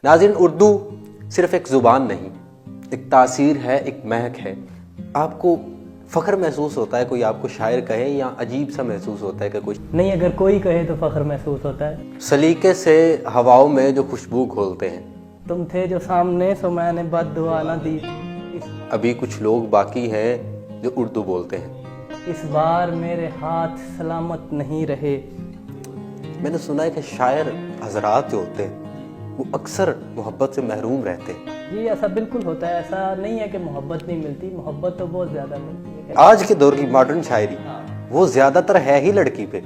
नाज़रीन, उर्दू सिर्फ एक ज़ुबान नहीं, एक तासीर है, एक महक है। आपको फ़ख्र महसूस होता है कोई आपको शायर कहे, या अजीब सा महसूस होता है कि कुछ नहीं? अगर कोई कहे तो फ़ख्र महसूस होता है। सलीके से हवाओं में जो खुशबू घोलते हैं, तुम थे जो सामने सो मैंने बद्दुआ न दी। अभी कुछ लोग बाकी हैं जो उर्दू बोलते हैं। इस बार मेरे हाथ सलामत नहीं रहे। मैंने सुना है कि शायर हजरात जो होते हैं वो अक्सर मोहब्बत से महरूम रहते हैं। जी, ऐसा बिल्कुल होता है। ऐसा नहीं है कि मोहब्बत नहीं मिलती, मोहब्बत तो बहुत ज़्यादा मिलती है। आज के दौर की मॉडर्न शायरी वो ज़्यादातर है ही लड़की पे।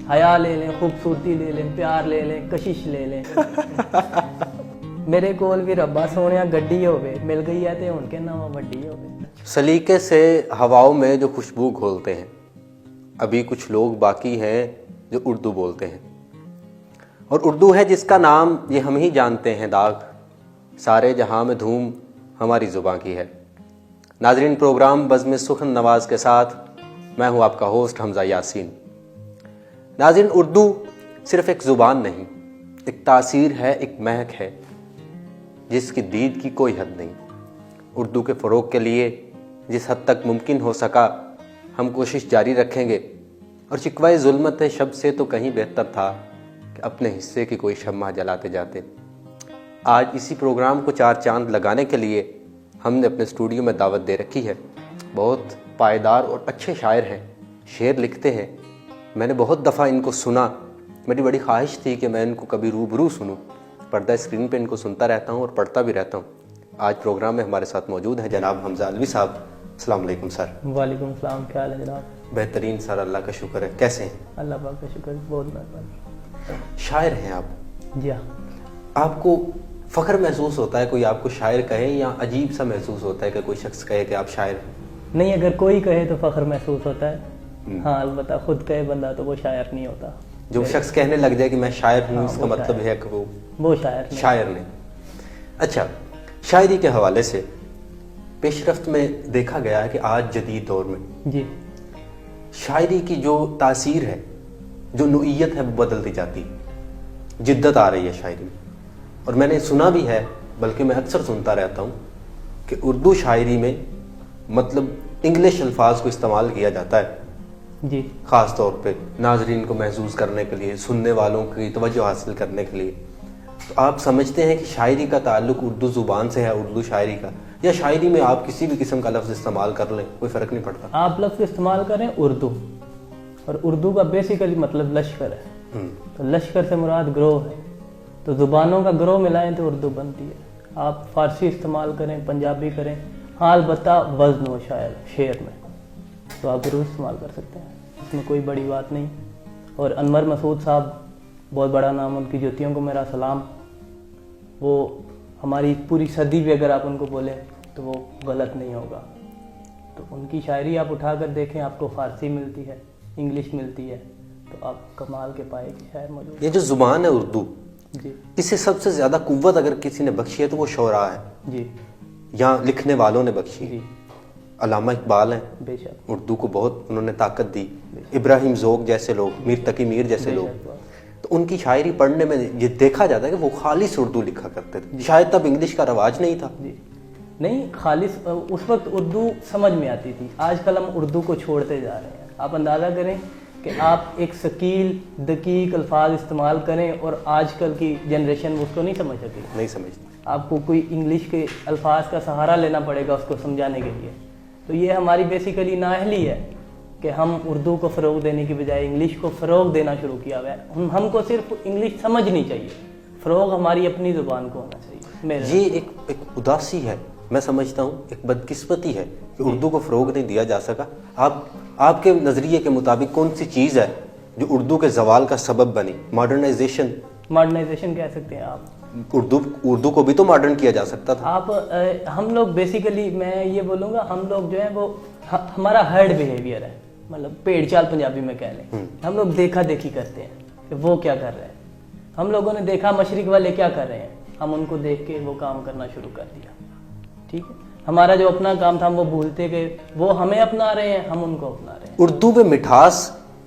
हया ले लें, खूबसूरती ले लें, प्यार ले लें, कशिश ले लें। मेरे कोल भी रब्बा सोनिया गड्डी होवे, मिल गई है ते उनके नाम वड्डी होवे। सलीके से हवाओं में जो खुशबू घोलते हैं, अभी कुछ लोग बाकी हैं जो उर्दू बोलते हैं। और उर्दू है जिसका नाम ये हम ही जानते हैं दाग, सारे जहां में धूम हमारी ज़ुबां की है। नाज़रीन, प्रोग्राम बज़्म सुखन नवाज़ के साथ मैं हूं आपका होस्ट हमज़ा यासीन। नाज़रीन, उर्दू सिर्फ एक ज़ुबान नहीं, एक तासीर है, एक महक है, जिसकी दीद की कोई हद नहीं। उर्दू के फ़रोग़ के लिए जिस हद तक मुमकिन हो सका हम कोशिश जारी रखेंगे, और शिकवाए ज़ुल्मत शब से तो कहीं बेहतर था कि अपने हिस्से की कोई शम्मा जलाते जाते। आज इसी प्रोग्राम को चार चांद लगाने के लिए हमने अपने स्टूडियो में दावत दे रखी है। बहुत पायदार और अच्छे शायर हैं, शेर लिखते हैं। मैंने बहुत दफ़ा इनको सुना, मेरी बड़ी ख्वाहिश थी कि मैं इनको कभी रूबरू सुनूं। पर्दा स्क्रीन पे इनको सुनता रहता हूं और पढ़ता भी रहता हूं। आज प्रोग्राम में हमारे साथ मौजूद हैं जनाब हमज़ा अलवी साहब। अस्सलाम वालेकुम सर। वालेकुम सलाम, क्या हाल है जनाब? बेहतरीन सर, अल्लाह का शुक्र है। कैसे हैं? अल्लाह पाक का शुक्र, बहुत मेहरबानी। शायर हैं आप? जी हाँ। आपको फ़ख्र महसूस होता है कोई आपको शायर कहे, या अजीब सा महसूस होता है कि कोई शख्स कहे कि आप शायर हैं? नहीं, अगर कोई कहे तो फ़ख्र महसूस होता है। हाँ, अलबत्ता खुद कहे बंदा तो वो शायर नहीं होता। जो शख्स कहने लग जाए कि मैं शायर हूँ, इसका मतलब है कि वो शायर नहीं। अच्छा, शायरी के हवाले से पेशरफ्त में देखा गया है कि आज जदीद दौर में जी शायरी की जो तासीर है, जो नोइयत है, वो बदलती जाती है। जिद्दत आ रही है शायरी में। और मैंने सुना भी है, बल्कि मैं अक्सर सुनता रहता हूँ कि उर्दू शायरी में मतलब इंग्लिश अल्फाज को इस्तेमाल किया जाता है जी, ख़ास तौर पे नाजरीन को महसूस करने के लिए, सुनने वालों की तवज्जो हासिल करने के लिए। तो आप समझते हैं कि शायरी का ताल्लुक उर्दू ज़ुबान से है, उर्दू शायरी का, या शायरी में आप किसी भी किस्म का लफ्ज़ इस्तेमाल कर लें, कोई फ़र्क नहीं पड़ता? आप लफ्ज़ इस्तेमाल करें उर्दू, और उर्दू का बेसिकली मतलब लश्कर है। तो लश्कर से मुराद ग्रोह है, तो ज़ुबानों का ग्रोह मिलाएं तो उर्दू बनती है। आप फ़ारसी इस्तेमाल करें, पंजाबी करें, हाल बता वज़न हो शायर शेर में, तो आप उर्दू इस्तेमाल कर सकते हैं, इसमें कोई बड़ी बात नहीं। और अनवर मसूद साहब, बहुत बड़ा नाम, उनकी जुतियों को मेरा सलाम। वो हमारी पूरी सदी भी अगर आप उनको बोलें तो वो गलत नहीं होगा। तो उनकी शायरी आप उठा कर देखें, आपको फ़ारसी मिलती है, इंग्लिश मिलती है, तो आप कमाल के पाए कि शायर मौजूद। ये जो ज़ुबान है उर्दू जी, इसे सबसे ज़्यादा कुव्वत अगर किसी ने बख्शी है तो वो शोरा है, जी, या लिखने वालों ने बख्शी। जी, अल्लामा इकबाल हैं, बेशक, उर्दू को बहुत उन्होंने ताकत दी। इब्राहिम ज़ोग जैसे लोग, मीर तकी मीर जैसे लोग, तो उनकी शायरी पढ़ने में ये देखा जाता है कि वो खालिस उर्दू लिखा करते थे। शायद तब इंग्लिश का रवाज नहीं था। जी, नहीं, खालिस उस वक्त उर्दू समझ में आती थी। आजकल हम उर्दू को छोड़ते जा रहे हैं। आप अंदाज़ा करें कि आप एक शकील दकीक अल्फाज इस्तेमाल करें और आजकल की जनरेशन उसको नहीं समझ सकेगी, नहीं समझती। आपको कोई इंग्लिश के अल्फाज का सहारा लेना पड़ेगा उसको समझाने के लिए। तो ये हमारी बेसिकली नाअहली है कि हम उर्दू को फ़रोग़ देने की बजाय इंग्लिश को फ़रोग़ देना शुरू किया हुआ है। हमको सिर्फ इंग्लिश समझनी चाहिए, फ़रोग़ हमारी अपनी ज़ुबान को होना चाहिए। ये एक उदासी है, मैं समझता हूँ एक बदकिस्मती है कि उर्दू को फ़रोग़ नहीं दिया जा सका। आपके नज़रिए के मुताबिक कौन सी चीज़ है जो उर्दू के ज़वाल का सबब बनी? मॉडर्नाइजेशन कह सकते हैं आप। उर्दू को भी तो मॉडर्न किया जा सकता था। हम लोग बेसिकली, मैं ये बोलूँगा, हम लोग जो है वो हमारा हर्ड बिहेवियर है, मतलब पेड़ चाल पंजाबी में कह लें। हम लोग देखा देखी करते हैं कि वो क्या कर रहे हैं। हम लोगों ने देखा मशरिक वाले क्या कर रहे हैं, हम उनको देख के वो काम करना शुरू कर दिया। ठीक है, हमारा जो अपना काम था हम वो भूलते गए, वो हमें अपना रहे हैं, हम उनको अपना रहे हैं। उर्दू में मिठास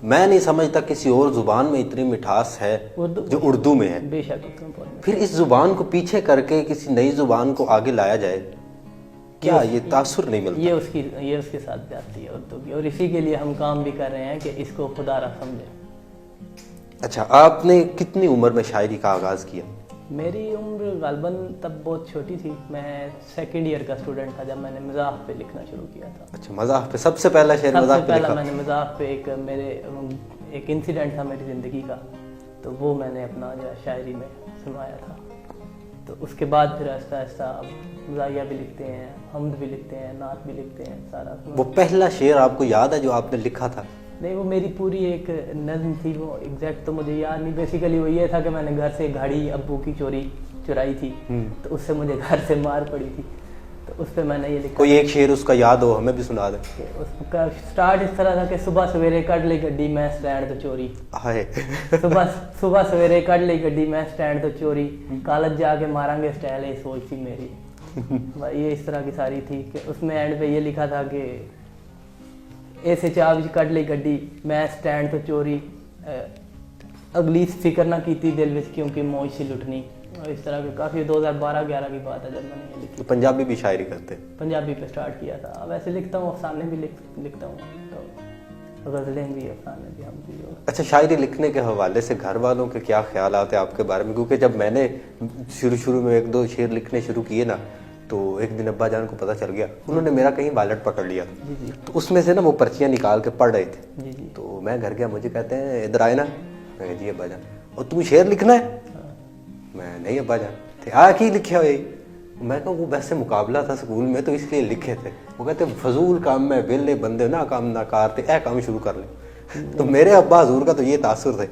میں نہیں سمجھتا کسی اور زبان میں اتنی مٹھاس ہے جو اردو میں ہے. بے شک اس میں بہت پھر اس زبان کو پیچھے کر کے کسی نئی زبان کو آگے لایا جائے, کیا یہ تاثر نہیں ملتا؟ یہ اس کے ساتھ جاتی ہے اردو کی, اور اسی کے لیے ہم کام بھی کر رہے ہیں کہ اس کو خدا را سمجھیں. اچھا, آپ نے کتنی عمر میں شاعری کا آغاز کیا؟ میری عمر غالباً تب بہت چھوٹی تھی, میں سیکنڈ ایئر کا اسٹوڈنٹ تھا جب میں نے مزاح پہ لکھنا شروع کیا تھا. اچھا, مزاح پہ سب سے پہلا شعر مزاح پہ لکھا؟ میں نے مزاح پہ ایک انسیڈنٹ تھا میری زندگی کا, تو وہ میں نے اپنا جو شاعری میں سنایا تھا. تو اس کے بعد پھر آہستہ آہستہ مزاحیہ بھی لکھتے ہیں, حمد بھی لکھتے ہیں, نعت بھی لکھتے ہیں, سارا. وہ پہلا شعر آپ کو یاد ہے جو آپ نے لکھا تھا؟ نہیں, وہ میری پوری ایک نظم تھی, وہ ایگزیکٹ تو مجھے یاد نہیں. بیسیکلی وہ یہ تھا کہ میں نے گھر سے گھڑی ابو کی چرائی تھی, تو اس سے مجھے گھر سے مار پڑی تھی, تو اس پہ میں نے یہ لکھا. کوئی ایک شعر اس کا یاد ہو, ہمیں بھی سنا دیں. اس کا سٹارٹ اس طرح تھا کہ صبح سویرے کڈ لی گڈی میں سٹینڈ تو چوری. صبح سویرے کڈ لی گڈی میں سٹینڈ تو چوری, کالج جا کے ماریں گے سٹائل, یہ سوچ تھی میری. یہ اس طرح کی ساری تھی کہ اس میں اینڈ پہ یہ لکھا تھا کہ ایسے چاوج کڈ لی گڈی میں سٹینڈ تو چوری, اگلی فکر نہ کیتی دل وچ کیونکہ موج سی لٹنی. اور اس طرح کے کافی 2012-11 کی بات ہے جب میں نے یہ لکھی. پنجابی بھی شاعری کرتے؟ پنجابی پہ سٹارٹ کیا تھا. اب ایسے لکھتا ہوں, افسانے بھی لکھتا ہوں, تو غزلیں بھی, افسانے بھی, ہم بھی. اچھا, شاعری لکھنے کے حوالے سے گھر والوں کے کیا خیالات ہیں آپ کے بارے میں؟ کیونکہ جب میں نے شروع میں 1-2 شعر لکھنے شروع کیے نا, تو ایک دن ابا جان کو پتہ چل گیا, انہوں نے میرا کہیں والٹ پکڑ لیا, تو اس میں سے نا وہ پرچیاں نکال کے پڑھ رہے تھے. تو میں گھر گیا, مجھے کہتے ہیں ادھر آئے نا. میں جی ابا جان, اور تم شعر لکھنا ہے؟ میں نہیں ابا جان. تھے کی لکھے ہوئے؟ میں کہا وہ ویسے مقابلہ تھا اسکول میں تو اس لیے لکھے تھے. وہ کہتے فضول کام میں ویلے بندے نا کام نہ کار تھے, اے کام شروع کر لیں. تو میرے ابا حضور کا تو یہ تاثر تھے.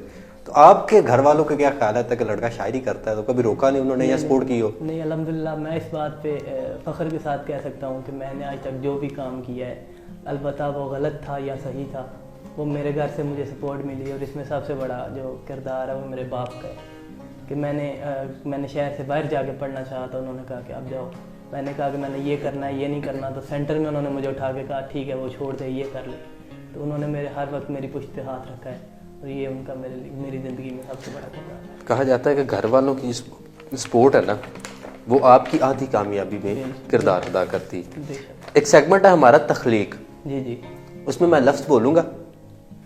تو آپ کے گھر والوں کے کیا خیالات ہے کہ لڑکا شاعری کرتا ہے؟ تو کبھی روکا نہیں انہوں نے یا سپورٹ کی ہو؟ نہیں, الحمدللہ میں اس بات پہ فخر کے ساتھ کہہ سکتا ہوں کہ میں نے آج تک جو بھی کام کیا ہے, البتہ وہ غلط تھا یا صحیح تھا, وہ میرے گھر سے مجھے سپورٹ ملی. اور اس میں سب سے بڑا جو کردار ہے وہ میرے باپ کا ہے کہ میں نے شہر سے باہر جا کے پڑھنا چاہا تھا. انہوں نے کہا کہ اب جاؤ. میں نے کہا کہ میں نے یہ کرنا ہے, یہ نہیں کرنا. تو سینٹر میں انہوں نے مجھے اٹھا کے کہا ٹھیک ہے وہ چھوڑ دے, یہ کر لے. تو انہوں نے میرے ہر وقت میری پشت پہ ہاتھ رکھا ہے, اور یہ ان کا میری زندگی میں سب سے بڑا کردار ہے. کہا جاتا ہے کہ گھر والوں کی سپورٹ ہے نا, وہ آپ کی آدھی کامیابی میں کردار ادا کرتی. ایک سیگمنٹ ہے ہمارا تخلیق. جی, اس میں لفظ بولوں گا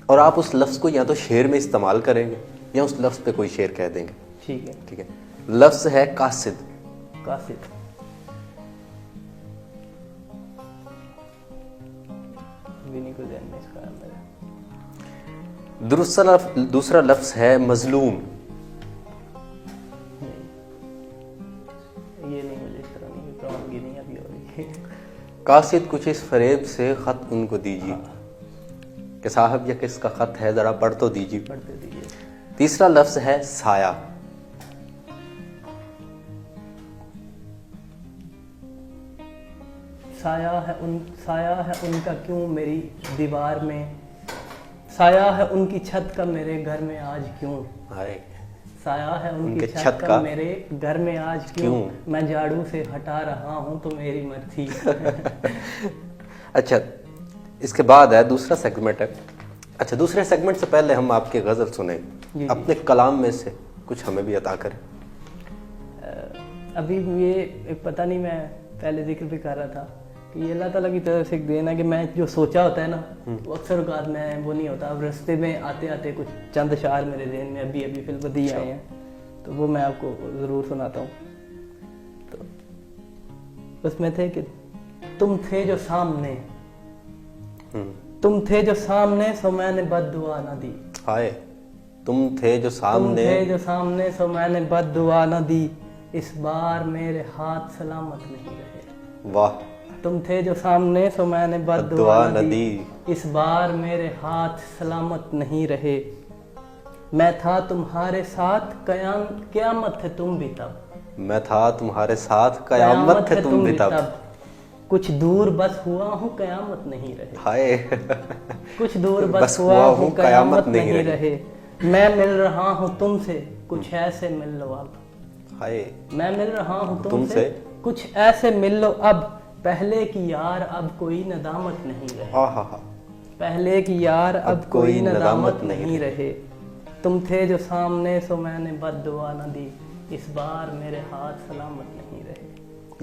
اور آپ اس لفظ کو یا تو شعر میں استعمال کریں گے یا اس لفظ پہ کوئی شعر کہہ دیں گے. ٹھیک ہے. لفظ ہے قاصد. دوسرا لفظ ہے مظلوم. یہ نہیں, مجھے اس طرح نہیں, پرابلم یہ نہیں ابھی ہو رہی. قاصد کچھ اس فریب سے خط ان کو دیجیے کہ صاحب یہ کس کا خط ہے, ذرا پڑھ تو دیجیے. تیسرا لفظ ہے سایہ. سایہ ہے ان کا کیوں میری دیوار میں, سایہ ہے ان کی چھت کا میرے گھر میں آج کیوں, سایہ ہے ان کی چھت کا میرے گھر میں آج کیوں, میں جھاڑو سے ہٹا رہا ہوں تو میری مرضی. اچھا, اس کے بعد ہے دوسرا سیگمنٹ ہے. اچھا, دوسرے سیگمنٹ سے پہلے ہم آپ کی غزل سنیں, اپنے کلام میں سے کچھ ہمیں بھی عطا کریں. ابھی یہ پتہ نہیں, میں پہلے ذکر بھی کر رہا تھا کہ یہ اللہ تعالیٰ کی طرف سے ایک دین ہے کہ میں جو سوچا ہوتا ہے نا, وہ اکثر اوقات میں وہ نہیں ہوتا. اب رستے میں آتے آتے کچھ چند اشعار میرے ذہن میں ابھی فی البدی آئے ہیں, تو وہ میں آپ کو ضرور سناتا ہوں. تو اس میں تھے کہ تم تھے جو سامنے, تم تھے جو سامنے سو میں نے بد دعا نہ دی. تم تھے جو سامنے سو میں نے بد دعا نہ دی, اس بار میرے ہاتھ سلامت نہیں رہے. واہ. تم تھے جو سامنے سو میں نے بد دعا نہ دی, اس بار میرے ہاتھ سلامت نہیں رہے. میں تھا تمہارے ساتھ قیامت تھے تم بھی تب, میں تھا تمہارے ساتھ قیامت تھے تم بھی تب. کچھ دور بس ہوا ہوں قیامت نہیں رہے. ہائے. کچھ دور بس ہوا ہوں قیامت نہیں رہے. میں مل رہا ہوں تم سے کچھ ایسے مل لو اب. میں مل رہا ہوں تم سے کچھ ایسے مل لو اب, پہلے کی یار اب کوئی ندامت نہیں رہے. پہلے کی یار اب کوئی ندامت نہیں رہے, تم تھے جو سامنے سو میں نے بد دعا نہ دی, اس بار میرے ہاتھ سلامت نہیں رہے.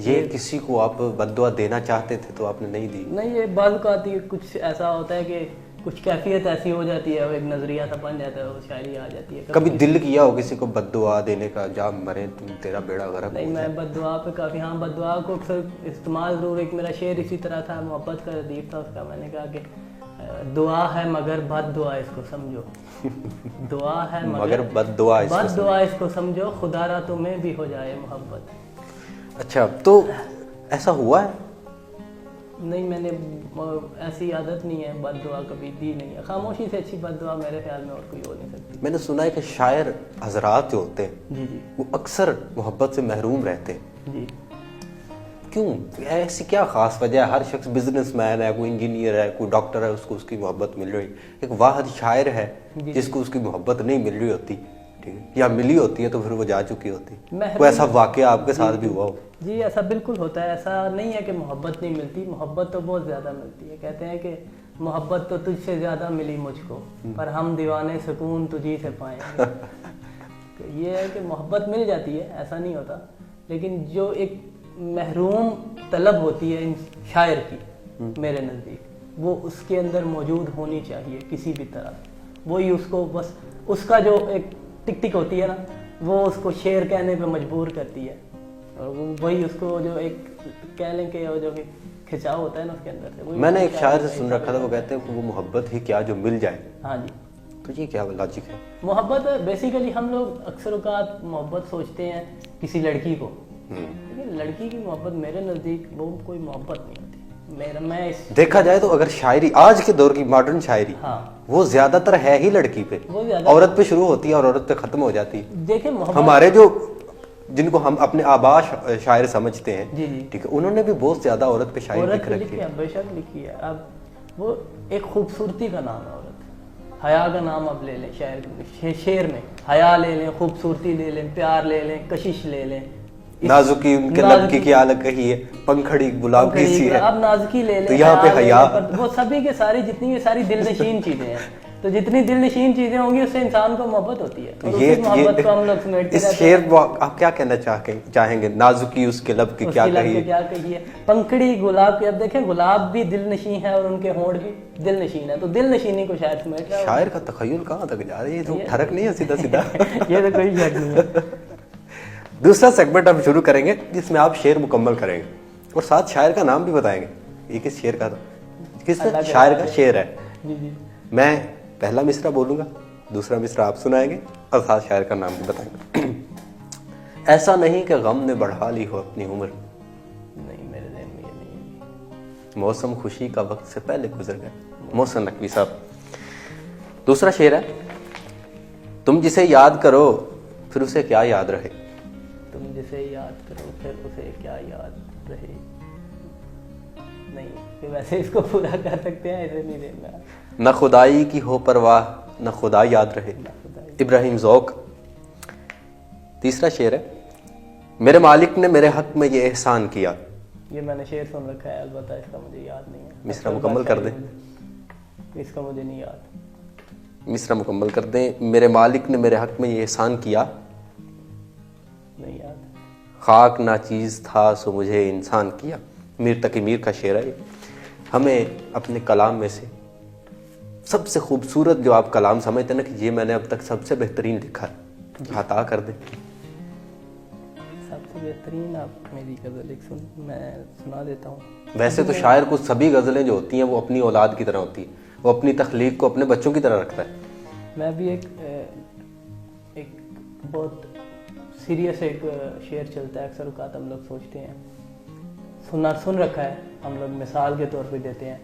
یہ کسی کو آپ بد دعا دینا چاہتے تھے تو آپ نے نہیں دی؟ نہیں, یہ بعض اوقات کچھ ایسا ہوتا ہے کہ کچھ کیفیت ایسی ہو جاتی ہے, ایک نظریہ سا بن جاتا ہے, وہ شاعری آ جاتی ہے. کبھی دل کیا ہو کسی کو بد دعا دینے کا, جا مرے تم تیرا بیڑا غرق؟ نہیں, میں بد دعا پہ کافی, ہاں بد دعا کو اکثر استعمال ضرور. ایک میرا شعر اسی طرح تھا, محبت کا ردیف تھا اس کا, میں نے کہا کہ دعا ہے مگر بد دعا اس کو سمجھو, دعا ہے مگر بد دعا اس کو سمجھو, خدا را تمہیں بھی ہو جائے محبت. اچھا, تو ایسا ہوا ہے؟ نہیں, میں نے ایسی عادت نہیں ہے, بد دعا کبھی دی نہیں ہے. خاموشی سے اچھی بد دعا میرے خیال میں اور کوئی ہو نہیں سکتی. میں نے سنا ہے کہ شاعر حضرات جو ہوتے ہیں جی جی وہ اکثر محبت سے محروم رہتے ہیں. جی, کیوں؟ ایسی کیا خاص وجہ ہے؟ ہر شخص بزنس مین ہے, کوئی انجینئر ہے, کوئی ڈاکٹر ہے, اس کو اس کی محبت مل رہی. ایک واحد شاعر ہے جس کو اس کی محبت نہیں مل رہی ہوتی, ٹھیک ہے, یا ملی ہوتی ہے تو پھر وہ جا چکی ہوتی. کوئی ایسا واقعہ آپ کے ساتھ بھی ہوا ہو؟ جی, ایسا بالکل ہوتا ہے. ایسا نہیں ہے کہ محبت نہیں ملتی, محبت تو بہت زیادہ ملتی ہے. کہتے ہیں کہ محبت تو تجھ سے زیادہ ملی مجھ کو, پر ہم دیوانے سکون تجھی سے پائیں گے. یہ ہے کہ محبت مل جاتی ہے, ایسا نہیں ہوتا, لیکن جو ایک محروم طلب ہوتی ہے شاعر کی میرے نزدیک, وہ اس کے اندر موجود ہونی چاہیے کسی بھی طرح. وہی اس کو, بس اس کا جو ایک ٹک ٹک ہوتی ہے نا, وہ اس کو شعر کہنے پہ مجبور کرتی ہے. اور وہی اس کو جو ایک کہہ لیں کہ جو کھچاؤ ہوتا ہے نا اس کے اندر سے. میں نے ایک شاعر سے سن رکھا تھا, وہ کہتے ہیں کہ وہ محبت ہی کیا جو مل جائے. ہاں جی, تو یہ کیا لاجک ہے؟ محبت بیسیکلی ہم لوگ اکثر اوقات محبت سوچتے ہیں کسی لڑکی کو, لیکن لڑکی کی محبت میرے نزدیک وہ کوئی محبت نہیں ہوتی. میں دیکھا جائے تو اگر شاعری آج کے دور کی ماڈرن شاعری, ہاں, وہ زیادہ تر ہے ہی لڑکی پہ, عورت پہ شروع ہوتی ہے اور عورت پہ ختم ہو جاتی ہے. دیکھیں ہمارے جو جن کو ہم اپنے آبا شاعر سمجھتے ہیں, جی جی, ٹھیک ہے, انہوں نے بھی بہت زیادہ عورت پہ شاعری لکھ رکھی ہے. بے شک لکھی ہے. اب وہ ایک خوبصورتی کا نام ہے عورت, حیا کا نام اب لے لیں شعر میں, حیا لے لیں, خوبصورتی لے لیں, پیار لے لیں, کشش لے لیں, نازکی ان کے لب کی کیا الگ کہی ہے, پنکھڑی گلاب کی سی ہے, اب نازکی لے لیں, تو یہاں پہ حیا, وہ سبھی کے ساری جتنی بھی ساری دل نشین چیزیں ہیں. تو جتنی دل نشین چیزیں ہوں گی اس سے انسان کو محبت ہوتی ہے. اور اسی محبت کو ہم لوگ سمیٹتے اس شعر آپ کیا کہنا چاہیں گے؟ نازکی اس کے لب کی کیا کہی ہے, پنکھڑی گلاب کی. اب دیکھیں گلاب بھی دل نشین ہے اور ان کے ہونٹ بھی دل نشین ہے, تو دل نشینی کو شاید سمیٹ رہا ہے. شاعر کا تخیل کہاں تک جا رہا ہے, یہ تو ٹھرک نہیں ہے سیدھا سیدھا. یہ تو کوئی شک نہیں ہے. دوسرا سیگمنٹ ہم شروع کریں گے جس میں آپ شعر مکمل کریں گے اور ساتھ شاعر کا نام بھی بتائیں گے. یہ کس شعر کا تھا, کس شاعر کا شعر ہے؟ جی جی, میں پہلا مصرع بولوں گا, دوسرا مصرع آپ سنائیں گے اور ساتھ شاعر کا نام بھی بتائیں گے. ایسا نہیں کہ غم نے بڑھا لی ہو اپنی عمر, نہیں میرے ذہن میں یہ نہیں ہے. موسم خوشی کا وقت سے پہلے گزر گئے, محسن نقوی صاحب. دوسرا شعر ہے, تم جسے یاد کرو پھر اسے کیا یاد رہے, تم جسے یاد کرو پھر اسے کیا یاد رہے. نہیں, ویسے اس کو پورا کر سکتے ہیں, ایسے نہیں دینا. نہ خدائی کی ہو پرواہ نہ خدا یاد رہے, ابراہیم ذوق. تیسرا شعر ہے, میرے مالک نے میرے حق میں یہ احسان کیا. یہ میں نے شعر سن رکھا ہے, البتہ اس کا مجھے یاد نہیں ہے. مصرع مکمل کر دیں. اس کا مجھے نہیں یاد. مصرع مکمل کر دیں. میرے مالک نے میرے حق میں یہ احسان کیا, نہیں یاد. خاک ناچیز تھا سو مجھے انسان کیا. میر تقی میر کا شعر ہے. ہمیں اپنے کلام میں سے سب سے خوبصورت جو آپ کلام سمجھتے ہیں نا کہ یہ میں نے اب تک سب سے بہترین لکھا ہے, عطا کر دیں. سب سے بہترین آپ میری غزل ایک میں سنا دیتا ہوں. ویسے تو شاعر کو سبھی غزلیں جو ہوتی ہیں وہ اپنی اولاد کی طرح ہوتی ہیں, وہ اپنی تخلیق کو اپنے بچوں کی طرح رکھتا ہے. میں بھی ایک بہت سیریس ایک شعر چلتا ہے, اکثر اوقات ہم لوگ سوچتے ہیں, سن رکھا ہے, ہم لوگ مثال کے طور پہ دیتے ہیں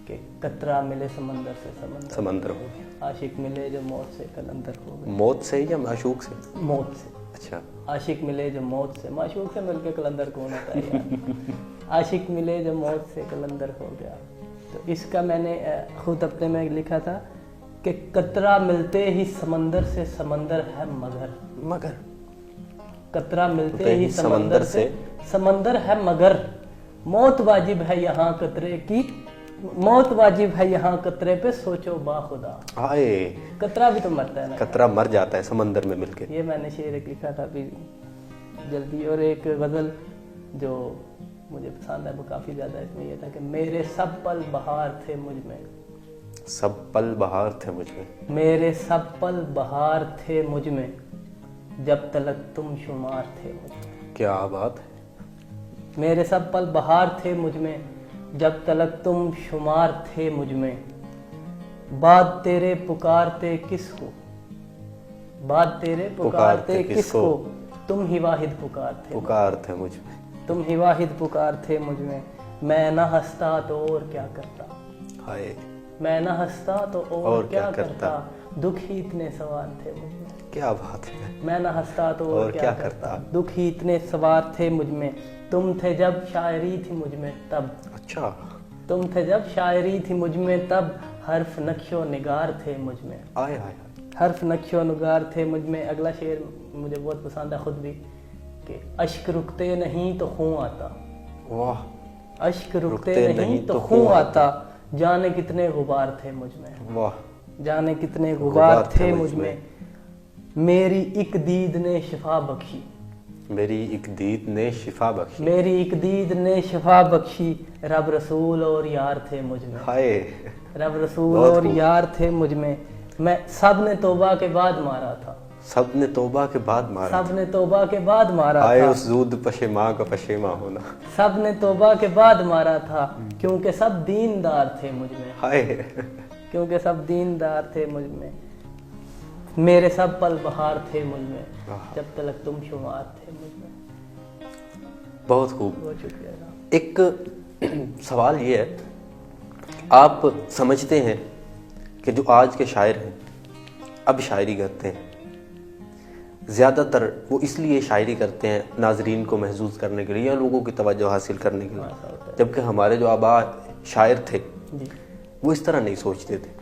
کہ قطرہ ملے سمندر سے سمندر ہو گیا, عاشق ملے جو موت سے کلندر ہو گیا. موت سے یا معشوق سے؟ موت سے. اچھا, عاشق ملے جو موت سے, معشوق سے مل کے کلندر کون ہوتا ہے یار. عاشق ملے جو موت سے کلندر ہو گیا. تو اس کا میں نے خود اپنے میں لکھا تھا کہ قطرہ ملتے ہی سمندر سے سمندر ہے مگر قطرہ ملتے ہی سمندر سے سمندر ہے مگر, موت واجب ہے یہاں قطرے کی मौत वाजिब है यहाँ कतरे पे सोचो बाखुदा। हाय, कतरा भी तो मरता है ना, कतरा मर जाता है समंदर में मिलके। ये मैंने शेर एक लिखा था अभी जल्दी। और एक गज़ल जो मुझे पसंद है वो काफ़ी ज़्यादा, इसमें ये था कि मेरे सब पल बहार थे मुझ में, सब पल बहार थे मुझ में, मेरे सब पल बहार थे मुझ में, जब तलक तुम शुमार थे मुझ में। क्या बात है। मेरे सब पल बहार थे मुझ में, जब तलक तुम शुमार थे मुझ में, बाद तेरे पुकारते किसको, बाद तेरे पुकारते किसको, तुम ही वाहिद पुकार थे मुझ में, तुम ही वाहिद पुकार थे मुझ में, मैं न हंसता तो और क्या करता, हाय, मैं न हंसता तो और क्या करता, दुख ही इतने सवार थे मुझ में। क्या बात है। मैं न हंसता तो और क्या करता, दुख ही इतने सवार थे मुझ में, तुम थे जब शायरी थी मुझ में तब, अच्छा, तुम थे जब शायरी थी मुझ में तब, हर्फ नक्शो निगार थे मुझ में, आय हाय, हर्फ नक्शो निगार थे मुझ में। अगला शेर मुझे बहुत पसंद है खुद भी, कि अश्क रुकते नहीं तो खून आता, वाह, अश्क रुकते नहीं तो खून आता, जाने कितने गुबार थे मुझ में, वाह, जाने कितने गुबार थे मुझ में, मेरी एक दीद ने शिफा बख्शी, मेरी एक दीद ने शिफा बख्शी, मेरी एक दीद ने शिफा बख्शी, रब रसूल और यार थे मुझ में, हाय, रब रसूल और यार थे मुझ में, मैं सब ने तौबा के बाद मारा था, सब ने तौबा के बाद मारा, सब ने तौबा के बाद मारा आए था, उस जूद पशेमा का पशेमा होना, सब ने तौबा के बाद मारा था, क्योंकि सब दीनदार थे मुझ में, हाय, क्योंकि सब दीनदार थे मुझ में, मेरे सब पल बहार थे मुझ में, जब तलक तुम शुमार थे मुझ में। बहुत खूब। बहुत शुक्रिया। एक सवाल ये है, आप समझते हैं कि जो आज के शायर हैं अब शायरी करते हैं, ज़्यादातर वो इसलिए शायरी करते हैं नाजरीन को महसूस करने के लिए या लोगों की तवज्जो हासिल करने के लिए, जबकि हमारे जो आबा शायर थे वो इस तरह नहीं सोचते थे,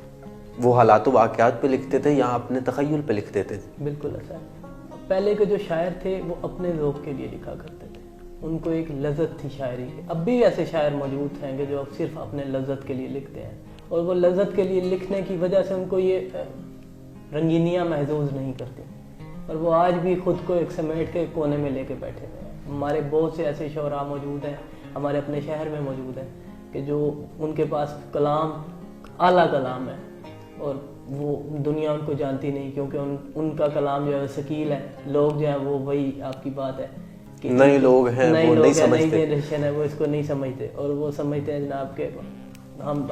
वो हालात वाक़यात पे लिखते थे या अपने तख़य्युल पे लिख देते थे। बिल्कुल ऐसा है। पहले के जो शायर थे वो अपने ज़ौक़ के लिए लिखा करते थे, उनको एक लज़्ज़त थी शायरी की। अब भी ऐसे शायर मौजूद हैं कि जो अब सिर्फ अपने लज़्ज़त के लिए लिखते हैं, और वो लज़्ज़त के लिए लिखने की वजह से उनको ये रंगीनियाँ महसूस नहीं करती, और वो आज भी ख़ुद को एक समेट के कोने में लेके बैठे हुए हैं। हमारे बहुत से ऐसे शोरा मौजूद हैं, हमारे अपने शहर में मौजूद हैं, कि जो उनके पास कलाम आला कलाम है और वो दुनिया उनको जानती नहीं, क्योंकि उनका कलाम जो है सकील है। लोग जो है वो वही आपकी बात है कि नए लोग हैं, वो नहीं समझते, नई जनरेशन है, वो इसको नहीं समझते, और वो समझते हैं जनाब के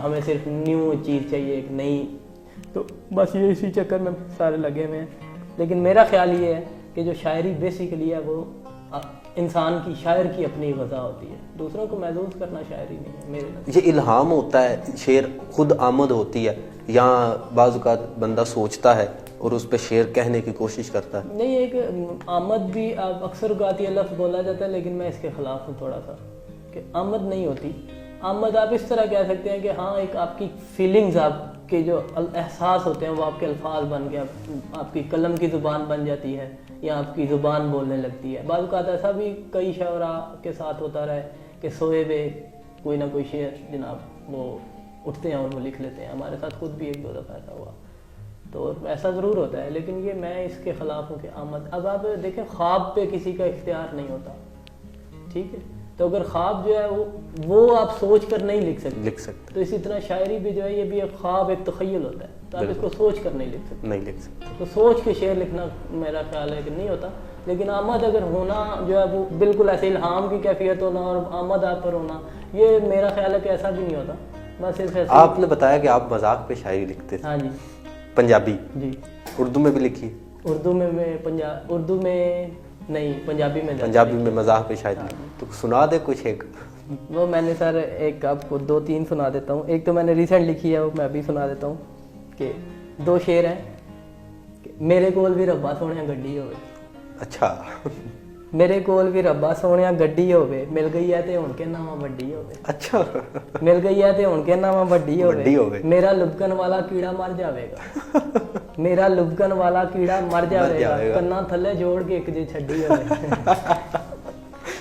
हमें सिर्फ न्यू चीज़ चाहिए, एक नई, तो बस ये इसी चक्कर में सारे लगे हुए हैं। लेकिन मेरा ख्याल ये है कि जो शायरी बेसिकली है वो इंसान की, शायर की अपनी ग़ज़ा होती है, दूसरों को महसूस करना शायरी नहीं है मेरे नज़र। ये इल्हाम होता है, शेर खुद आमद होती है या बाज़ औक़ात बंदा सोचता है और उस पर शेर कहने की कोशिश करता है? नहीं, एक आमद भी अक्सर औक़ात ये लफ्ज़ बोला जाता है, लेकिन मैं इसके ख़िलाफ़ हूँ थोड़ा सा, कि आमद नहीं होती। आमद आप इस तरह कह सकते हैं कि हाँ, एक आपकी फीलिंग्स, आपके जो एहसास होते हैं वो आपके अल्फाज बन के आपकी कलम की ज़ुबान बन जाती है, या आपकी ज़ुबान बोलने लगती है। बाज़ औक़ात ऐसा भी कई शायरा के साथ होता रहा है कि सोए हुए कोई ना कोई शेर जनाब वो उठते हैं और वो लिख लेते हैं। हमारे साथ खुद भी एक दो दफ़ा ऐसा हुआ, तो ऐसा ज़रूर होता है। लेकिन ये मैं इसके ख़िलाफ़ हूँ कि आमद, अब आप देखें ख्वाब पे किसी का इख्तियार नहीं होता, ठीक है, तो अगर ख्वाब जो है वो आप सोच कर नहीं लिख सकते, तो इसी तरह शायरी भी जो है ये भी एक ख्वाब, एक तख़य्युल होता है, तो आप इसको सोच कर नहीं लिख सकते, तो सोच के शेर लिखना मेरा ख्याल है कि नहीं होता। लेकिन आमद अगर होना जो है वो बिल्कुल ऐसे इल्हाम की कैफियत होना और आमद आप पर होना, ये मेरा ख्याल है कि ऐसा भी नहीं होता। बस सिर्फ ऐसे। आपने बताया कि आप मजाक पे शायरी लिखते थे। हाँ जी। पंजाबी जी। उर्दू में भी लिखी? उर्दू में उर्दू में नहीं, पंजाबी में मजाक पे शायरी। तो सुना दे कुछ एक। वो मैंने सर एक आपको 2-3 सुना देता हूँ। एक तो मैंने रिसेंट लिखी है, वो मैं भी सुना देता हूँ कि 2 शेर हैं। मेरे कोल भी रब्बा सोहणिया गड्डी होवे। अच्छा। मेरे कोल भी रब्बा सोहणिया गड्डी होवे, मिल गई है ते हुण कहना वा वड्डी होवे। अच्छा। मिल गई है ते हुण कहना वा वड्डी होवे। मेरा लुबकन वाला कीड़ा मर जावेगा। मेरा लुबकन वाला कीड़ा मर जावेगा, कन्ना थल्ले जोड़ के एक जे छड्डी होवे।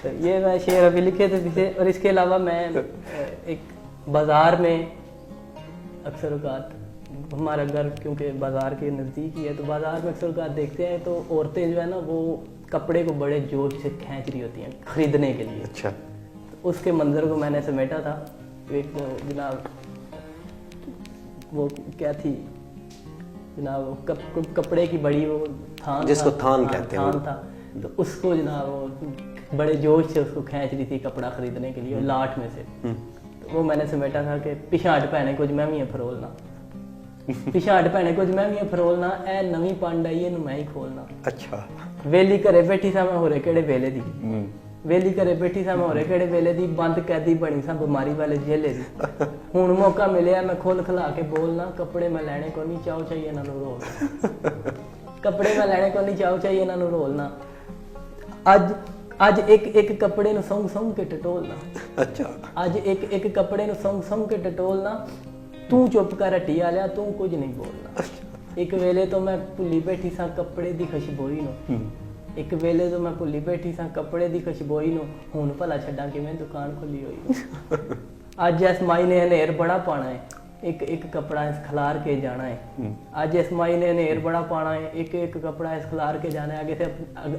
तो ये मैं शेर अभी लिखे थे पीछे। और इसके अलावा मैं एक बाज़ार में अक्सर औकात हमारा घर क्योंकि बाज़ार के नज़दीक ही है, तो बाज़ार में अक्सर औकात देखते हैं तो औरतें जो है ना वो कपड़े को बड़े जोश से खींच रही होती हैं ख़रीदने के लिए। अच्छा। तो उसके मंज़र को मैंने समेटा था। एक वो जनाब वो क्या थी जनाब कपड़े की बड़ी वो थान, जिसको थान हाँ, कहते हैं, थान था, तो उसको जनाब वो बड़े जोश से उसको खींच रही थी कपड़ा खरीदने के लिए लाट में से। तो वो मैंने समेटा था कि पिछाड़ भैने कुछ मैं भी फरोलना, पिछाड़ भैने कुछ मैं भी फरोलना, ए नवी पंड आई इनू मैं ही खोलना। अच्छा। वेली घरे बैठी सा मैं होरे केड़े वेले दी, वेली घरे बैठी सा मैं होरे केड़े वेले दी, बंद कैदी बनी सा बीमारी वाले जेले दी। हुण मौका मिलिया मैं खोल खला के बोलना, कपड़े मैं लैणे को नहीं चाहो चाहिए इन्हां नूं रोलना, कपड़े मैं लैणे को नहीं चाहो चाहिए इन्हां नूं रोलना। अज एक कपड़े नूं संग संग के टटोलना। अच्छा। अज एक कपड़े नूं संग संग के टटोलना, तू चुप कर हटी आ लिया, तू कुछ नहीं बोलना। एक वेले तो मैं भुली बैठी सा कपड़े दी खुशबोई नूं, एक वेले तो मैं भुली बैठी सा कपड़े दी खुशबोई नूं, हुण भला छड्डां किवें दुकान खोली होई। अज इस माई ने हनेर बड़ा पाना है, एक कपड़ा इस खिलार के जाना है। आज इस माई ने हनेर बड़ा पाना है, एक कपड़ा इस खिलार के जाना है। आगे से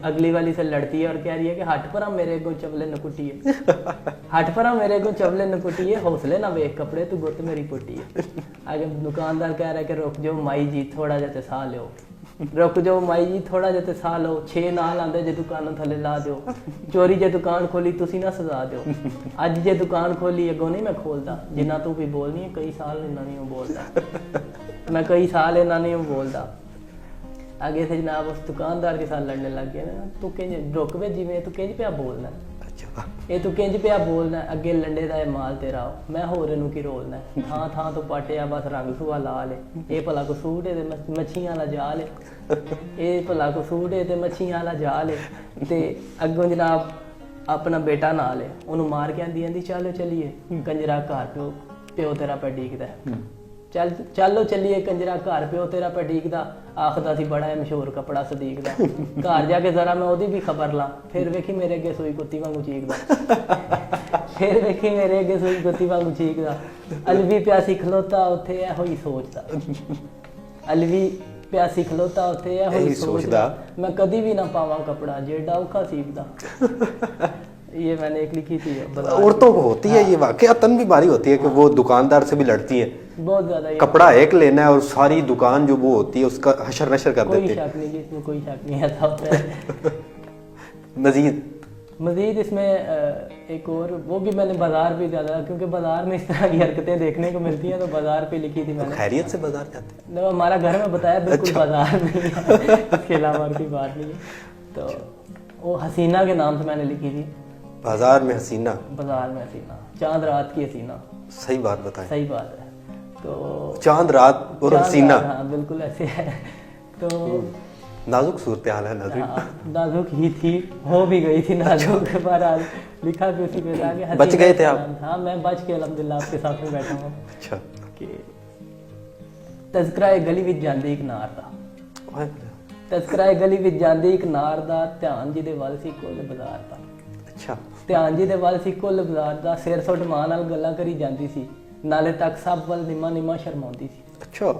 अगली वाली से लड़ती है और कह रही है कि हट परा मेरे को चवले न कुटी है, हट परा मेरे को चवले न कुटी है, हौसले ना वेख कपड़े तू गुत मेरी पुटी है। आगे दुकानदार कह रहा है कि रुक जाओ माई जी थोड़ा जिहा साह लो, रुक जाओ माई जी थोड़ा जिहा साह लो, 6 नाल आंदे जे दुकान थले ला दो, चोरी जे दुकान खोली तुसी ना सजा दो, अज जे दुकान खोली अगों नहीं मैं खोलदा, जिन्ना तू भी बोलनी है कई साल इन्ना नहीं बोलदा, मैं कई साल इन्ना नहीं बोलदा। आगे से जनाब उस दुकानदार के साथ लड़ने लग गया ना, तू किंज रुक वे जिवें तू किंज पिया बोलना, अच्छा। ये तू किंज पिया बोलना, अगे लंडे दा माल तेरा मैं होर इनू की रोलना, थां थां तो पाटिया बस रंग सूआ ला ले, ये भला को सूट है ते मच्छियां वाला जाल है, ये भला को सूट है ते मच्छियां वाला जाल है। ते अगों जनाब अपना बेटा नाल है, उन्होंने मार के आंदी आंदी चलो चलिए कंजरा घर प्यो तेरा पे डीकदा है, चलो चलिए कंजरा घर प्यो तेरा पे डीकदा, आखदा सी बड़ा है मशहूर कपड़ा सदीक दा, घर जाके जरा मैं ओदी भी खबर ला, फिर वेखी मेरे अगे सूई कुत्ती वांगू चीकदा, फिर वेखी मेरे अगे सूई कुत्ती वांगू चीकदा, अलवी प्यासी खलोता उत्थे ऐ होई सोचदा, अलवी प्यासी खलोता उत्थे ऐ होई सोचदा, मैं कदी भी ना पावां कपड़ा जेड़ा औखा सीखदा। ये मैंने एक लिखी थी। औरतों को होती है ये वाकयातन भी भारी होती है कि वो दुकानदार से भी लड़ती है, बहुत ज्यादा। कपड़ा एक लेना है और सारी दुकान जो वो होती है उसका हशर नशर कर देती है। कोई शक नहीं कि इसमें कोई शक नहीं ऐसा होता है। मजीद इसमें एक और वो भी मैंने बाजार पे ज्यादा, क्योंकि बाजार में इस तरह की हरकतें देखने को मिलती हैं तो बाजार पे लिखी थी मैंने। तो खैरियत से बाजार जाते हैं? no, हमारा घर में बताया बिल्कुल। अच्छा। बाजार में इसके अलावा और कोई बात नहीं है। तो वो हसीना के नाम से मैंने लिखी थी, बाजार में हसीना, बाजार में हसीना, चांद रात की हसीना। सही बात बताएं। सही बात है। तो चांद रात और हसीना, हाँ बिल्कुल ऐसे है। तो नाजुक सूरत हाल है नाजुक। नाजुक ही थी, हो भी गई थी नाजुक। बहरहाल लिखा भी उसी पे था कि बच गए थे आप? हाँ मैं बच के अल्हम्दुलिल्लाह आपके साथ में बैठा हूँ। अच्छा। कि तज़किरा गली विच जांदी एक नार दा, तज़किरा गली विच जांदी एक नार दा, ध्यान जी दे वल सी कुल बाजार दा। अच्छा। ध्यान जी दे वल सी कुल बाजार दा, सिर सुट मां नाल गल्लां करी जांदी सी, नाले तक सब वल निमा निमा शर्माउंदी सी। अच्छा।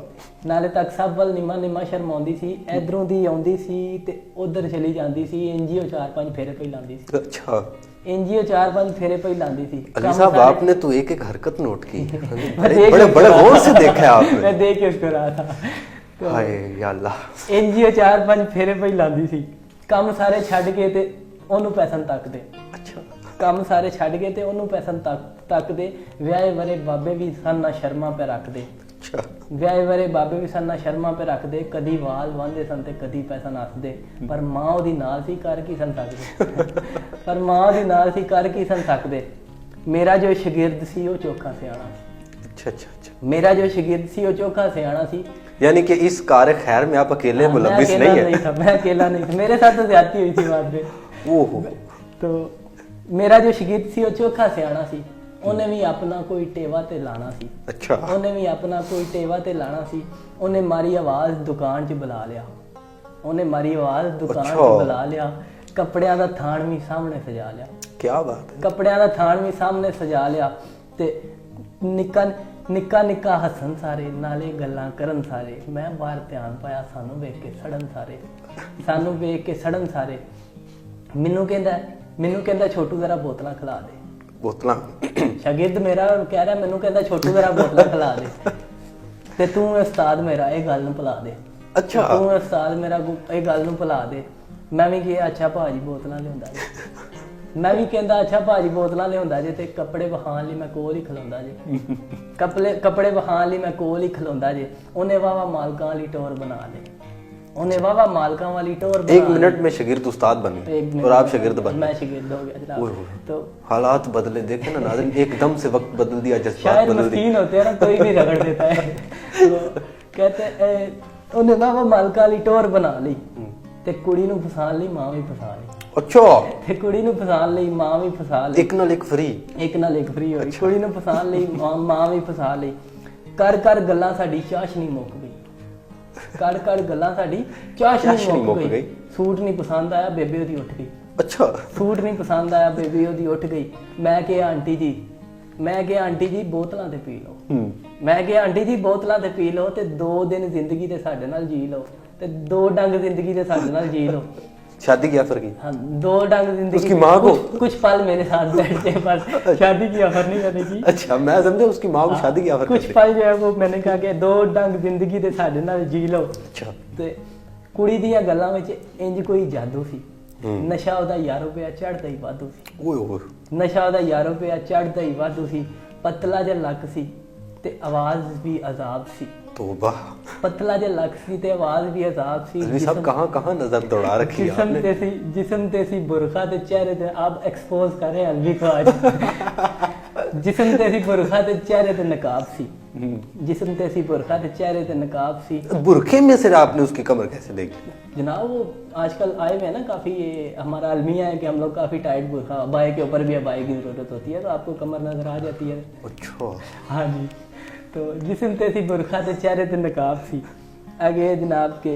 नाले तक सब वल निमा निमा शर्माउंदी सी, इधरों दी आउंदी सी ते उधर चली जांदी सी, इंजियो 4-5 फेरे पई लांदी सी। अच्छा। इंजियो 4-5 फेरे पई लांदी सी। अली साहब आपने तो एक एक हरकत नोट की, बड़े बड़े गौर से देखा है आपने। मैं देख के उसको रहा था। तो हाय या अल्लाह। इंजियो 4-5 फेरे पई लांदी सी, ਕੰਮ ਸਾਰੇ ਛੱਡ ਕੇ ਤੇ ਉਹਨੂੰ ਪੈਸਨ ਤੱਕਦੇ। ਅੱਛਾ। ਕੰਮ ਸਾਰੇ ਛੱਡ ਕੇ ਤੇ ਉਹਨੂੰ ਪੈਸਨ ਤੱਕਦੇ, ਵਿਆਹੇ ਵਰੇ ਬਾਬੇ ਵੀ ਸਨ ਨਾ ਸ਼ਰਮਾ ਪੇ ਰੱਖਦੇ। ਅੱਛਾ। ਵਿਆਹੇ ਵਰੇ ਬਾਬੇ ਵੀ ਸਨ ਨਾ ਸ਼ਰਮਾ ਪੇ ਰੱਖਦੇ, ਕਦੀ ਵਾਲ ਵਾਂਦੇ ਸਨ ਤੇ ਕਦੀ ਪੈਸਾ ਨੱਸਦੇ, ਪਰ ਮਾਂ ਉਹਦੀ ਨਾਲ ਸੀ ਕਰ ਕੀ ਸਨ ਸਕਦੇ, ਪਰ ਮਾਂ ਉਹਦੀ ਨਾਲ ਸੀ ਕਰ ਕੀ ਸਨ ਸਕਦੇ। ਮੇਰਾ ਜੋ ਸ਼ਾगिर्द ਸੀ ਉਹ ਚੋਖਾ ਸਿਆਣਾ ਸੀ। अच्छा अच्छा अच्छा। मेरा जो शागिर्द सी वो चोखा सियाना सी। यानी कि इस कार्य खैर में आप अकेले मुलविस नहीं है? मैं अकेला नहीं था, मेरे साथ तो ज्यादती हुई थी बाद में। ओहो। तो मेरा जो शागिर्द सी वो चोखा सियाना सी, उन्हें भी अपना कोई टेवा ते लाना सी। अच्छा। उन्हें भी अपना कोई टेवा ते लाना सी। उन्हें मारी आवाज दुकान च बुला लिया, उन्हें मारी आवाज दुकान च बुला लिया, कपड़ियां दा थान भी सामने सजा लिया। क्या बात है। कपड़ियां दा थान भी सामने सजा लिया ते ਨਿੱਕਾ ਨਿੱਕਾ ਨਿੱਕਾ ਹੱਸਣ ਸਾਰੇ, ਨਾਲੇ ਗੱਲਾਂ ਕਰਨ ਸਾਰੇ, ਮੈਂ ਬਾਹਰ ਧਿਆਨ ਪਾਇਆ ਸਾਨੂੰ ਵੇਖ ਕੇ ਸੜਨ ਸਾਰੇ, ਸਾਨੂੰ ਵੇਖ ਕੇ ਸੜਨ ਸਾਰੇ। ਮੈਨੂੰ ਕਹਿੰਦਾ ਛੋਟੂ ਜ਼ਰਾ ਬੋਤਲਾਂ ਖਿਲਾ ਦੇ। ਬੋਤਲਾਂ? ਸ਼ਾਗਿਰਦ ਮੇਰਾ ਕਹਿ ਰਿਹਾ, ਮੈਨੂੰ ਕਹਿੰਦਾ ਛੋਟੂ ਜ਼ਰਾ ਬੋਤਲਾਂ ਖਿਲਾ ਦੇ ਤੇ ਤੂੰ ਉਸਤਾਦ ਮੇਰਾ ਇਹ ਗੱਲ ਨੂੰ ਭੁਲਾ ਦੇ। ਅੱਛਾ, ਤੂੰ ਉਸਤਾਦ ਮੇਰਾ ਇਹ ਗੱਲ ਨੂੰ ਭੁਲਾ ਦੇ। ਮੈਂ ਵੀ ਕਿਹਾ ਅੱਛਾ ਭਾਜੀ ਬੋਤਲਾਂ ਲਿਆਉਂਦਾ ਜੀ। ਮੈਂ ਵੀ ਕਹਿੰਦਾ ਅੱਛਾ ਭਾਜੀ ਬੋਤਲਾਂ ਲਿਆਉਂਦਾ ਜੇ ਤੇ ਕੱਪੜੇ ਵਹਾਣ ਲਈ ਮੈਂ ਕੋਲ ਹੀ ਖਲੋਂਦਾ ਜੇ। ਕੱਪੜੇ ਵਹਾਣ ਲਈ ਮੈਂ ਕੋਲ ਹੀ ਖਲੋਂਦਾ ਜੇ। ਉਹਨੇ ਵਾਵਾ ਮਾਲਕਾਂ ਵਾਲੀ ਟੋਰ ਬਣਾ ਲਈ, ਉਹਨੇ वावा मालका वाली टोर। 1 मिनट में शागिर्द उस्ताद बन गए और आप शागिर्द बन गए। मैं शागिर्द हो गया जनाब। तो हालात बदले, देखे ना नाज़रीन, एकदम से वक्त बदल दिया, जज्बात शायद बदल दिए। मस्कीन होते हैं ना, कोई भी रगड़ देता है। तो कहते ਉਹਨੇ वावा मालका वाली टोर बना ली ਤੇ ਕੁੜੀ ਨੂੰ ਫਸਾਣ ਲਈ ਮਾਂ ਵੀ ਫਸਾ ਲਈ। ਅੱਛਾ, ਤੇ ਕੁੜੀ ਨੂੰ ਫਸਾਣ ਲਈ ਮਾਂ ਵੀ ਫਸਾ ਲਈ। ਇੱਕ ਨਾਲ ਇੱਕ ਫਰੀ ਹੋਈ। ਕੁੜੀ ਨੂੰ ਫਸਾਣ ਲਈ ਮਾਂ ਵੀ ਫਸਾ ਲਈ। ਕਰ ਗੱਲਾਂ ਸਾਡੀ ਚਾਸ਼ਨੀ ਮੁੱਕ ਗਈ। ਕਰ ਗੱਲਾਂ ਸਾਡੀ ਚਾਸ਼ਨੀ ਮੁੱਕ ਗਈ। ਸੂਟ ਨਹੀਂ ਪਸੰਦ ਆਇਆ, ਬੇਬੇ ਉਹਦੀ ਉੱਠ ਗਈ। ਅੱਛਾ, ਸੂਟ ਨਹੀਂ ਪਸੰਦ ਆਇਆ, ਬੇਬੇ ਉਹਦੀ ਉੱਠ ਗਈ। ਮੈਂ ਕਿਹਾ ਆਂਟੀ ਜੀ ਬੋਤਲਾਂ ਤੇ ਪੀ ਲਓ। ਮੈਂ ਕਿਹਾ ਆਂਟੀ ਜੀ ਬੋਤਲਾਂ ਤੇ ਪੀ ਲਓ ਤੇ 2 ਦਿਨ ਜ਼ਿੰਦਗੀ ਤੇ ਸਾਡੇ ਨਾਲ ਜੀ ਲਓ ਤੇ 2 ਡੰਗ ਜ਼ਿੰਦਗੀ ਦੇ ਸਾਡੇ ਨਾਲ ਜੀ ਲਓ। शादी की ऑफर की? हाँ, 2 डंग जिंदगी। उसकी माँ को? कुछ पल मेरे साथ बैठते, बस शादी की ऑफर नहीं करने की। अच्छा, मैं समझा उसकी माँ को शादी की ऑफर। कुछ पल जो है वो मैंने कहा कि 2 डंग जिंदगी ਦੇ ਸਾਡੇ ਨਾਲ ਜੀ ਲਓ। ਅੱਛਾ। ਤੇ ਕੁੜੀ ਦੀਆਂ ਗੱਲਾਂ ਵਿੱਚ ਇੰਜ ਕੋਈ ਜਾਦੂ ਸੀ। ਨਸ਼ਾ ਉਹਦਾ 1000 ਰੁਪਇਆ ਚੜ੍ਹਦਾ ਹੀ ਵਾਧੂ ਸੀ। ਓਏ ਹੋਏ, ਨਸ਼ਾ ਉਹਦਾ 1000 ਰੁਪਇਆ ਚੜ੍ਹਦਾ ਹੀ ਵਾਧੂ ਸੀ। ਪਤਲਾ ਜਿਹਾ ਲੱਕ ਸੀ ਤੇ ਆਵਾਜ਼ ਵੀ ਅਜ਼ਾਬ ਸੀ। तौबा, पतला जो लक सी ते आवाज भी अजाब सी। अल्वी साहब कहाँ नजर दौड़ा रखी है आपने? जिस्म तेसी बुरखा ते चेहरे ते आप एक्सपोज कर रहे हैं अल्वी को आज। जिस्म तेसी बुरखा ते चेहरे ते नकाब सी। जिस्म तेसी बुरखा ते चेहरे ते नकाब सी। बुरखे में से आपने उसकी कमर कैसे देखी? जनाब वो आजकल आए हुए हैं ना काफी, ये हमारा अलमिया है कि हम लोग काफी टाइट बुरखा, अबाए के ऊपर भी अबाए की जरूरत होती है तो आपको कमर नजर आ जाती है। अच्छा, हाँ जी। तो जिस्म ते सी बुरखा ते चेहरे ते नकाब सी। अगे जनाब के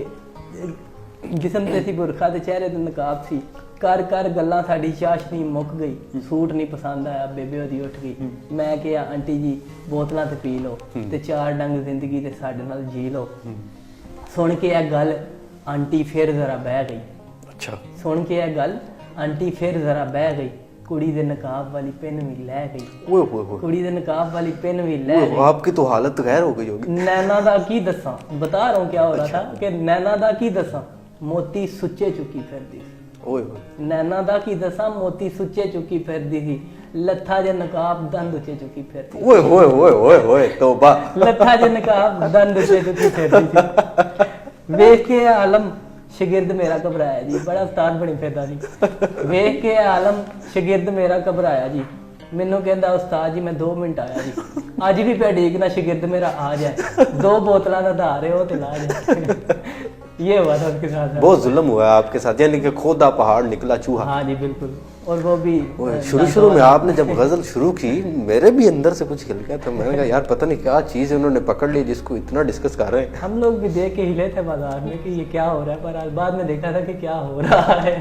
जिस्म ते सी बुरखा ते चेहरे ते नकाब सी। कर गल्लां साडी चाशनी मुक गई। सूट नहीं पसंद आया, बेबे ओदी उठ गई। मैं कहा आंटी जी बोतलां ते पी लो ते 4 डंग जिंदगी ते साडे नाल जी लो। सुन के यह गल आंटी फिर जरा बह गई। अच्छा, सुन के यह गल आंटी फिर जरा बह गई। कुड़ी दे नकाब वाली पेन भी लै गई। ओए होए होए, कुड़ी दे नकाब वाली पेन भी लै गई। आपकी तो हालत गैर हो गई होगी। नैना दा की दसा, बता रहा हूँ क्या हो रहा था कि नैना दा की दसा मोती सुच्चे चुकी फिरदी सी। ओए होए, नैना दा की दसा मोती सुच्चे चुकी फिरदी सी। लत्था जे नकाब दंद उच्चे चुकी फिरदी। ओए होए होए होए होए, तौबा। लत्था जे नकाब दंद उच्चे चुकी फिरदी सी। वेख के आलम शागिर्द मेरा घबराया जी। बड़ा उस्ताद बनी फिरदा जी। वेख के आलम शागिर्द मेरा घबराया जी। मैनू कहंदा उस्ताद जी मैं 2 मिनट आया जी। अज भी पे ढीकना शागिर्द मेरा आ जाए, 2 बोतलां दा धार है वो ते ला जाए। ये हुआ था उसके साथ। बहुत जुल्म हुआ है आपके साथ, यानी कि खोदा पहाड़ निकला चूहा। हाँ जी बिल्कुल। और वो भी शुरू में आपने जब गजल शुरू की मेरे भी अंदर से कुछ हिल गया था। मैंने कहा यार पता नहीं क्या चीज़ उन्होंने पकड़ ली जिसको इतना डिस्कस कर रहे हैं। हम लोग भी देख के हिले थे बाजार में कि ये क्या हो रहा है, पर आज बाद में देखा था कि क्या हो रहा है।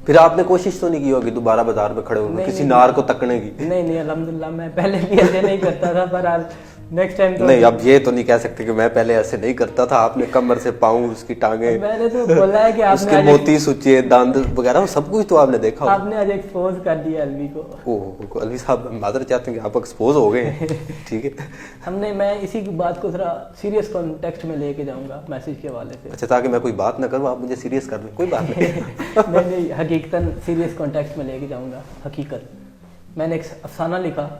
फिर आपने कोशिश तो नहीं की होगी दोबारा बाजार में खड़े होने किसी नार को तकने की? नहीं अल्हम्दुलिल्लाह मैं पहले भी ऐसे नहीं करता था, पर आज नेक्स्ट टाइम तो नहीं, अब ये तो नहीं कह सकते कि मैं पहले ऐसे नहीं करता था। आपने कमर से पाँव, उसकी टांगे, मैंने तो बोला है कि उसके मोती सुच्चे दांत वगैरह सब कुछ तो आपने देखा। आपने आज एक्सपोज कर दिया अलवी को। ओह अलवी साहब, माजरत चाहते हैं कि आप एक्सपोज हो गए हैं। ठीक है, मैं इसी बात को थोड़ा सीरियस कॉन्टेक्स्ट में लेके जाऊंगा मैसेज के हवाले से। अच्छा, ताकि मैं कोई बात ना करूँ आप मुझे सीरियस कर लें, कोई बात नहीं। नहीं हकीकतन सीरियस कॉन्टेक्स्ट में लेके जाऊंगा। हकीकत मैंने एक अफसाना लिखा।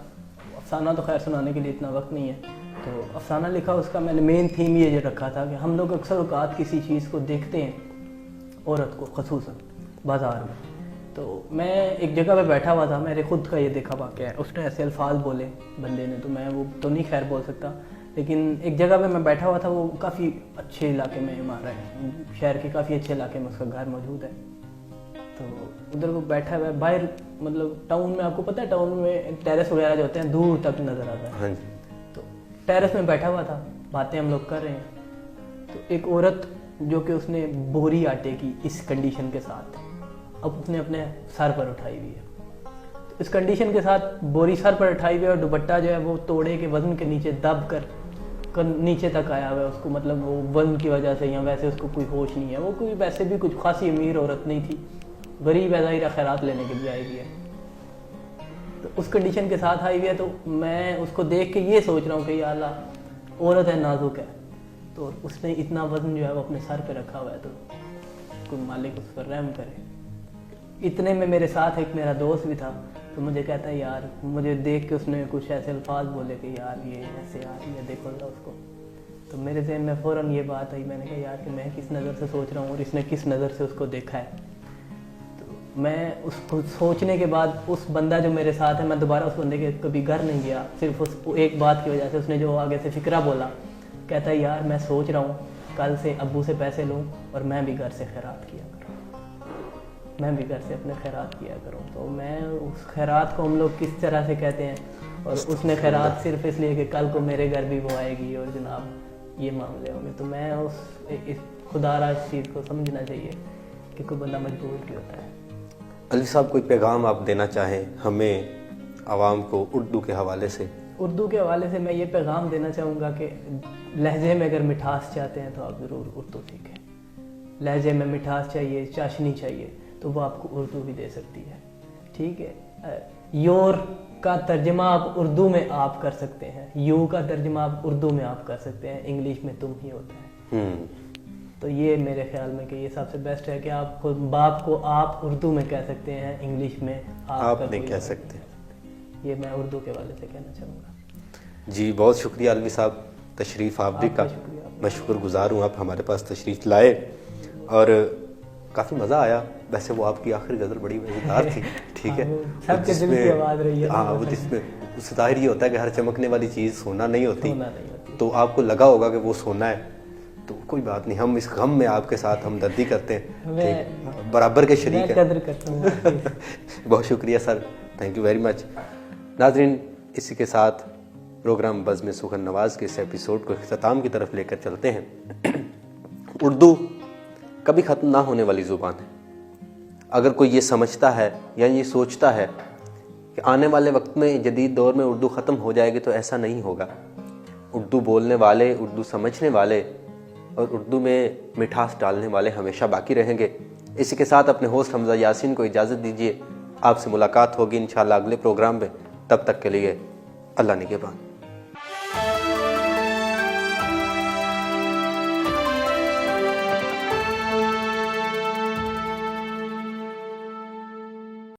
अफसाना तो खैर सुनाने के लिए इतना वक्त नहीं है, तो अफसाना लिखा। उसका मैंने मेन थीम ये रखा था कि हम लोग अक्सर औकात किसी चीज़ को देखते हैं, औरत को खसूसन बाज़ार में। तो मैं एक जगह पे बैठा हुआ था, मेरे खुद का ये देखा वाक़या है। उसने ऐसे अल्फाज बोले बंदे ने, तो मैं वो तो नहीं खैर बोल सकता, लेकिन एक जगह पे मैं बैठा हुआ था। वो काफ़ी अच्छे इलाके में हमारा है, शहर के काफ़ी अच्छे इलाके में उसका घर मौजूद है। तो उधर वो बैठा हुआ है बाहर, मतलब टाउन में, आपको पता है टाउन में टेरेस वगैरह जो होते हैं दूर तक नज़र आता है। हाँ जी। तो टेरेस में बैठा हुआ था, बातें हम लोग कर रहे हैं। तो एक औरत जो कि उसने बोरी आटे की इस कंडीशन के साथ अब उसने अपने सर पर उठाई हुई है। तो इस कंडीशन के साथ बोरी सर पर उठाई हुई और दुपट्टा जो है वो तोड़े के वजन के नीचे दब कर नीचे तक आया हुआ है उसको, मतलब वो वजन की वजह से, या वैसे उसको कोई होश नहीं है, वो कोई वैसे भी कुछ खासी अमीर औरत नहीं थी, गरीब है, ज़ाहिर खैरात लेने के लिए आई हुई है। तो उस कंडीशन के साथ आई हुई है, तो मैं उसको देख के ये सोच रहा हूँ कि या अल्लाह औरत है, नाजुक है, तो उसने इतना वजन जो है वो अपने सर पे रखा हुआ है, तो कोई मालिक उस पर रहम करे। इतने में मेरे साथ एक मेरा दोस्त भी था, तो मुझे कहता है यार, मुझे देख के उसने कुछ ऐसे अल्फाज बोले कि यार ये ऐसे आ रही है, देखो ना उसको। तो मेरे ज़हन में फ़ौरन ये बात आई, मैंने कहा यार कि मैं किस नज़र से सोच रहा हूँ और इसने किस नज़र से उसको देखा है। तो मैं उसको सोचने के बाद उस बंदा जो मेरे साथ है, मैं दोबारा उस बंदे के कभी घर नहीं गया, सिर्फ उस एक बात की वजह से। उसने जो आगे से फ़िक्रा बोला, कहता है यार मैं सोच रहा हूँ कल से अब्बू से पैसे लूँ और मैं भी घर से खैरात किया करूँ, मैं भी घर से अपने खैरात किया करूँ। तो मैं उस खैरात को हम लोग किस तरह से कहते हैं, और उसने खैरात सिर्फ इसलिए कि कल को मेरे घर भी वो आएगी और जनाब ये मामले होंगे। तो मैं इस खुदारा इस चीज़ को समझना चाहिए कि कोई बंदा मजबूर क्यों होता है। अली साहब, कोई पैगाम आप देना चाहें हमें आवाम को उर्दू के हवाले से? उर्दू के हवाले से मैं ये पैगाम देना चाहूँगा कि लहजे में अगर मिठास चाहते हैं तो आप ज़रूर उर्दू सीखें। लहजे में मिठास चाहिए, चाशनी चाहिए, तो वो आपको उर्दू भी दे सकती है। ठीक है, योर का तर्जमा आप उर्दू में आप कर सकते हैं, यू का तर्जमा आप उर्दू में आप कर सकते हैं, इंग्लिश में तुम ही होता है। तो ये मेरे ख्याल में कि ये सबसे बेस्ट है कि आप खुद बाप को आप उर्दू में कह सकते हैं, इंग्लिश में आप नहीं कह सकते। ये मैं उर्दू के वाले से कहना चाहूँगा। जी बहुत शुक्रिया अलवी साहब, तशरीफ़ आपने का मैं शुक्रगुजार हूँ, आप हमारे पास तशरीफ़ लाए और काफ़ी मज़ा आया। वैसे वो आपकी आखिरी गज़ल बड़ी मज़ेदार थी, ठीक है, सबके दिल की आवाज़ रही है। हाँ, वो जिसमें उससे ज़ाहिर ये होता है कि हर चमकने वाली चीज़ सोना नहीं होती, तो आपको लगा होगा कि वो सोना है, तो कोई बात नहीं, हम इस गम में आपके साथ हमदर्दी करते हैं, बराबर के शरीक हैं। कदर करता हूँ। बहुत शुक्रिया sir, thank you very much. नाज़रीन, इसी के साथ प्रोग्राम बज़्म सुखन नवाज़ के इस एपिसोड को इख्तिताम की तरफ लेकर चलते हैं। उर्दू कभी ख़त्म ना होने वाली ज़ुबान है। अगर कोई ये समझता है या ये सोचता है कि आने वाले वक्त में जदीद दौर में उर्दू ख़त्म हो जाएगी, तो ऐसा नहीं होगा। उर्दू बोलने वाले, उर्दू समझने वाले और उर्दू में मिठास डालने वाले हमेशा बाकी रहेंगे। इसी के साथ अपने होस्ट हमजा यासीन को इजाज़त दीजिए। आपसे मुलाकात होगी इंशाअल्लाह अगले प्रोग्राम में। तब तक के लिए अल्लाह निगहबान।